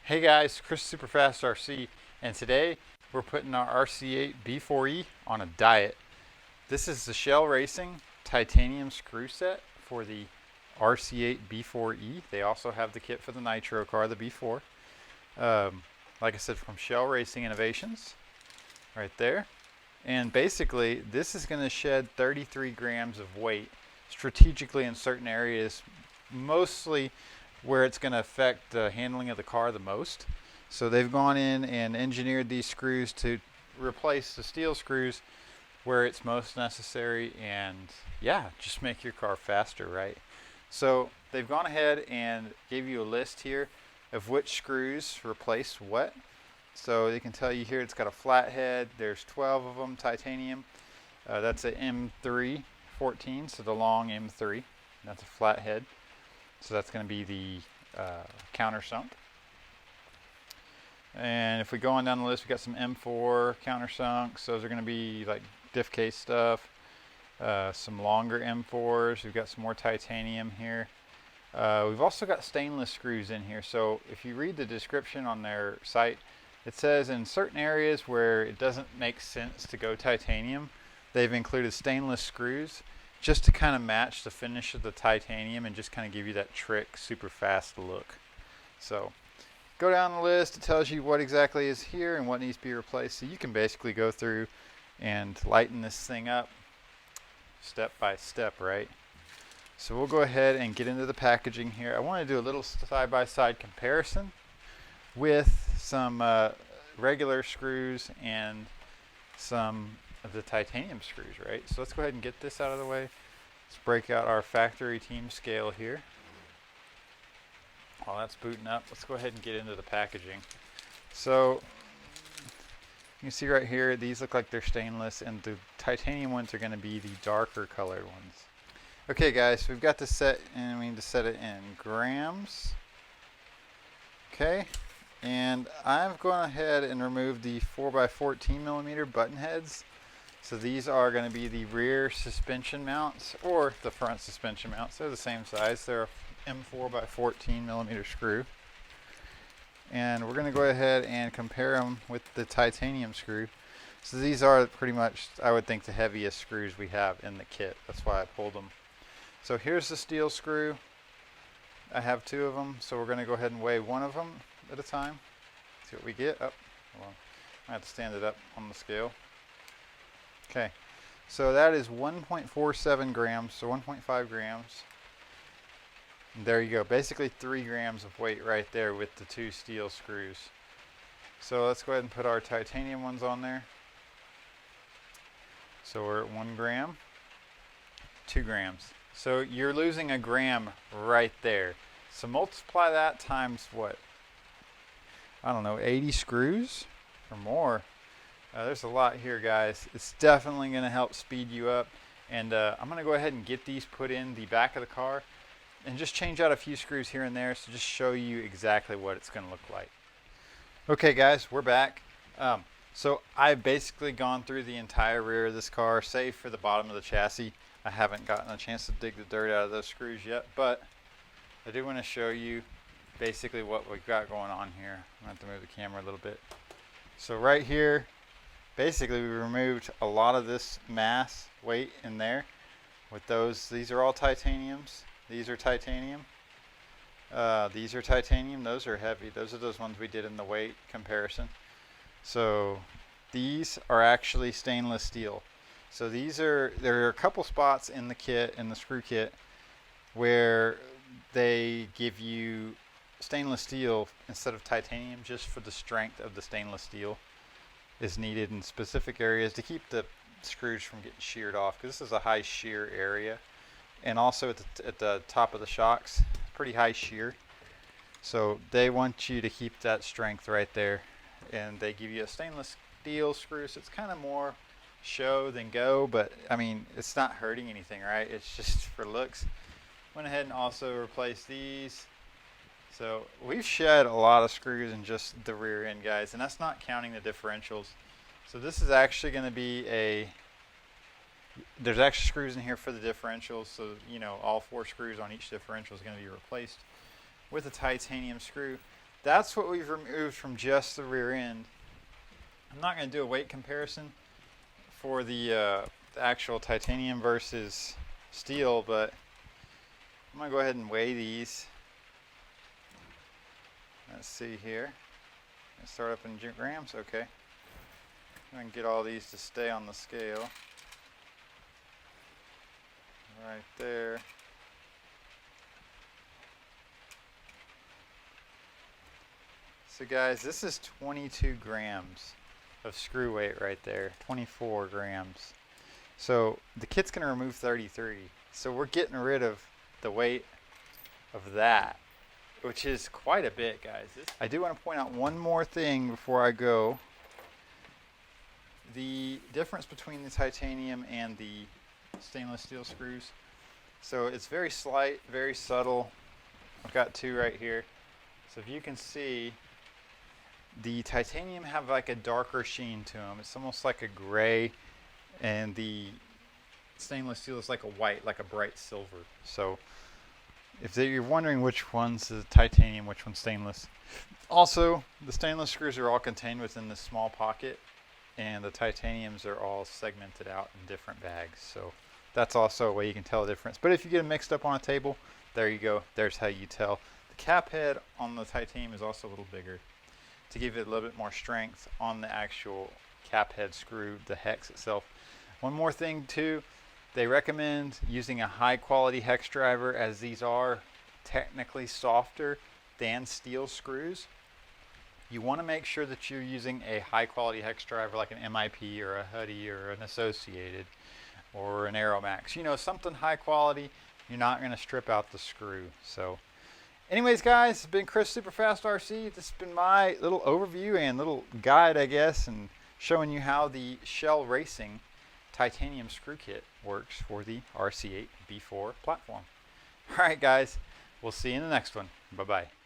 Hey guys, Chris Superfast RC, and today we're putting our RC8B4E on a diet. This is the Schelle Racing titanium screw set for the RC8B4E. They also have the kit for the Nitro car, the B4. Like I said, from Schelle Racing Innovations, right there. And basically, this is going to shed 33 grams of weight strategically in certain areas, mostly where it's going to affect the handling of the car the most. So they've gone in and engineered these screws to replace the steel screws where it's most necessary, and yeah, just make your car faster, right? So they've gone ahead and gave you a list here of which screws replace what. So they can tell you here it's got a flat head. There's 12 of them, titanium. That's a M3 14, so the long M3. That's a flat head. So that's going to be the countersunk. And if we go on down the list, we got some M4 countersunks. Those are going to be like diff case stuff. Some longer M4s. We've got some more titanium here. We've also got stainless screws in here. So if you read the description on their site, it says in certain areas where it doesn't make sense to go titanium, they've included stainless screws just to kind of match the finish of the titanium and just kind of give you that trick, super fast look. So go down the list. It tells you what exactly is here and what needs to be replaced. So you can basically go through and lighten this thing up step by step, right? So we'll go ahead and get into the packaging here. I want to do a little side-by-side comparison with some regular screws and some of the titanium screws, right? So let's go ahead and get this out of the way. Let's break out our factory team scale here. While that's booting up, let's go ahead and get into the packaging. So you can see right here, these look like they're stainless, and the titanium ones are going to be the darker colored ones. Okay guys, so we've got this set, and we need to set it in grams. Okay, and I've gone ahead and removed the 4x14 millimeter button heads. So these are going to be the rear suspension mounts or the front suspension mounts. They're the same size. They're a M4 by 14 millimeter screw. And we're going to go ahead and compare them with the titanium screw. So these are pretty much, I would think, the heaviest screws we have in the kit. That's why I pulled them. So here's the steel screw. I have two of them. So we're going to go ahead and weigh one of them at a time. See what we get. Oh, hold on. I have to stand it up on the scale. Okay, so that is 1.47 grams, so 1.5 grams. And there you go, basically 3 grams of weight right there with the two steel screws. So let's go ahead and put our titanium ones on there. So we're at 1 gram, 2 grams. So you're losing a gram right there. So multiply that times what? I don't know, 80 screws or more. There's a lot here, guys. It's definitely going to help speed you up. And I'm going to go ahead and get these put in the back of the car and just change out a few screws here and there to just show you exactly what it's going to look like. Okay, guys, we're back. So I've basically gone through the entire rear of this car, save for the bottom of the chassis. I haven't gotten a chance to dig the dirt out of those screws yet, but I do want to show you basically what we've got going on here. I'm going to have to move the camera a little bit. So right here, basically, we removed a lot of this mass weight in there with those. These are all titaniums. These are titanium. These are titanium. Those are heavy. Those are those ones we did in the weight comparison. So these are actually stainless steel. So there are a couple spots in the kit, in the screw kit, where they give you stainless steel instead of titanium just for the strength of the stainless steel is needed in specific areas to keep the screws from getting sheared off, because this is a high shear area, and also at the top of the shocks, pretty high shear. So they want you to keep that strength right there, and they give you a stainless steel screw. So it's kind of more show than go, but I mean, it's not hurting anything, right? It's just for looks. Went ahead and also replaced these. So we've shed a lot of screws in just the rear end, guys, and that's not counting the differentials. So this is actually going to be there's actually screws in here for the differentials. So, you know, all 4 screws on each differential is going to be replaced with a titanium screw. that's what we've removed from just the rear end. I'm not going to do a weight comparison for the actual titanium versus steel, but I'm going to go ahead and weigh these. Let's see here. Let's start up in grams. Okay. I can get all these to stay on the scale. Right there. So guys, this is 22 grams of screw weight right there. 24 grams. So the kit's going to remove 33. So we're getting rid of the weight of that, which is quite a bit, guys. I do want to point out one more thing before I go. The difference between the titanium and the stainless steel screws. So it's very slight, very subtle. I've got two right here. So if you can see, the titanium have like a darker sheen to them. It's almost like a gray, and the stainless steel is like a white, like a bright silver. So if you're wondering which one's the titanium, which one's stainless. Also, the stainless screws are all contained within this small pocket, and the titaniums are all segmented out in different bags. So that's also a way you can tell the difference. But if you get them mixed up on a table, there you go. There's how you tell. The cap head on the titanium is also a little bigger to give it a little bit more strength on the actual cap head screw, the hex itself. One more thing too, they recommend using a high quality hex driver, as these are technically softer than steel screws. You want to make sure that you're using a high quality hex driver like an MIP or a Huddy or an Associated or an Aeromax. You know, something high quality. You're not going to strip out the screw. So anyways, guys, it's been Chris Superfast RC. This has been my little overview and little guide, I guess, and showing you how the Schelle Racing titanium screw kit works for the RC8B4 platform. All right, guys, we'll see you in the next one. Bye-bye.